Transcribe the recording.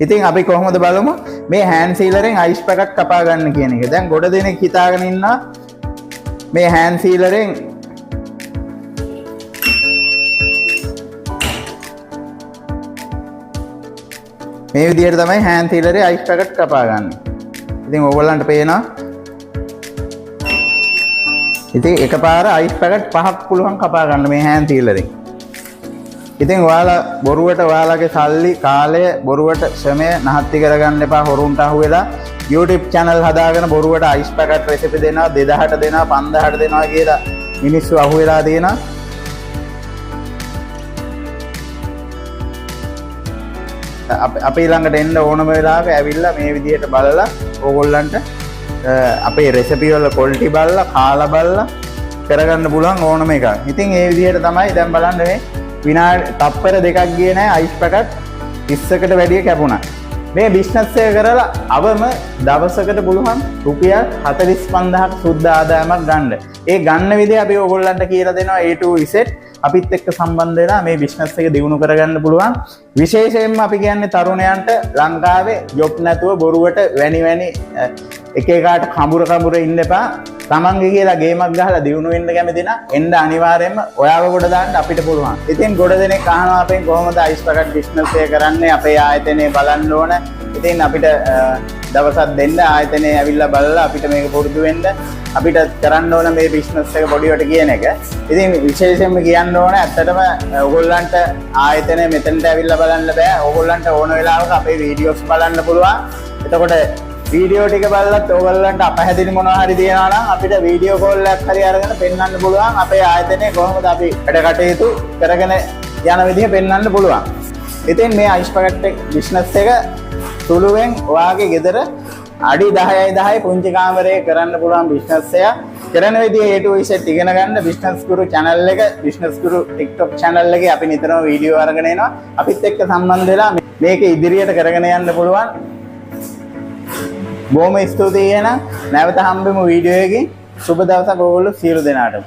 ඉතින් අපි කොහොමද බලමු මේ හෑන්ඩ් සීලරෙන් අයිස් පැකට් කපා ගන්න කියන එක. දැන් ගොඩ දෙනෙක් හිතාගෙන ඉන්නවා මේ හෑන්ඩ් සීලරෙන් මේ විදිහට තමයි හෑන්ඩ් සීලරේ අයිස් පැකට් කපා ගන්න. ඉතින් ඕගොල්ලන්ට පේනවා. ඉතින් එකපාර අයිස් පැකට් 5ක් පුළුවන් කපා ගන්න මේ හෑන්ඩ් සීලරෙන්. ඉතින් ඔයාලා බොරුවට ඔයාලගේ සල්ලි කාලය බොරුවට ශ්‍රමය නහත්ති කරගන්න එපා. හොරුන්ට අහු වෙලා YouTube channel හදාගෙන බොරුවට අයිස් පැකට් රෙසිපි දෙනවා 2000ට දෙනවා 5000ට දෙනවා කියලා මිනිස්සු අහු වෙලා තියෙනවා. අපි ළඟට එන්න ඕනම වෙලාවක ඇවිල්ලා මේ විදිහට බලලා ඕගොල්ලන්ට අපේ රෙසිපි වල ක්වොලිටි බලලා කාලා බලලා කරගන්න පුළුවන් ඕනම එකක්. ඉතින් මේ විදිහට තමයි දැන් බලන්න මේ විනාඩි තප්පර දෙකක් ගියේ නැහැ අයිස් පැකට් 20කට වැඩිය කැපුණා. මේ බිස්නස් එක කරලා අවම දවසකට පුළුවන් රුපියල් 45000ක් සුද්ධ ආදායමක් ගන්න. ඒ ගන්න විදිහ අපි ඕගොල්ලන්ට කියලා දෙනවා A to Z. අපිත් එක්ක සම්බන්ධ වෙලා මේ බිස්නස් එක දියුණු කරගන්න පුළුවන්. විශේෂයෙන්ම අපි කියන්නේ තරුණයන්ට ලංකාවේ ජොබ් නැතුව බොරුවට වැනි එක එකාට කඹුර ඉන්න එපා. තමන්ගේ කියලා ගේමක් ගහලා දියුණු වෙන්න කැමති නම් එන්න අනිවාර්යයෙන්ම ඔයාව ගොඩ දාන්න අපිට පුළුවන්. ඉතින් ගොඩ දෙනෙක් අහනවා අපෙන් කොහොමද අයිස් පැකට් බිස්නස් එක කරන්නේ? අපේ ආයතනය බලන්න ඕන. ඉතින් අපිට දවසක් දෙන්න ආයතනය ඇවිල්ලා බලලා අපිට මේක පුරුදු වෙන්න අපිට කරන්න ඕන මේ බිස්නස් එක පොඩිවට කියන එක. ඉතින් විශේෂයෙන්ම කියන්න ඕන ඇත්තටම ඔයගොල්ලන්ට ආයතනය මෙතනට ඇවිල්ලා බලන්න බෑ. ඔයගොල්ලන්ට ඕන වෙලාවක අපේ වීඩියෝස් බලන්න පුළුවන්. එතකොට වීඩියෝ ටික බලලත් ඔයගොල්ලන්ට අපහැදිලි මොනවා හරි දිනනවා නම් අපිට වීඩියෝ කෝල් එකක් හරි අරගෙන පෙන්වන්න පුළුවන්. අපේ ආයතනයේ කොහොමද අපි වැඩ කටයුතු කරගෙන යන විදිහ පෙන්වන්න පුළුවන්. ඉතින් මේ අයිස් පැකට් බිස්නස් එක සුළුවෙන් ඔයාගේ ගෙදර අඩි 10යි 10 පුංචි කාමරේ කරන්න පුළුවන් බිස්නස් එක. කරන විදිහ A to Z ඉගෙන ගන්න බිස්නස් ගුරු channel එක, බිස්නස් ගුරු TikTok channel එකේ අපි නිතරම වීඩියෝ අරගෙන එනවා. අපිත් එක්ක සම්බන්ධ වෙලා මේක ඉදිරියට කරගෙන යන්න පුළුවන්. බොහොම ස්තුතියි එහෙනම් නැවත හම්බෙමු වීඩියෝ එකකින්. සුබ දවසක් ඔයගොල්ලෝ සියලු දෙනාටම.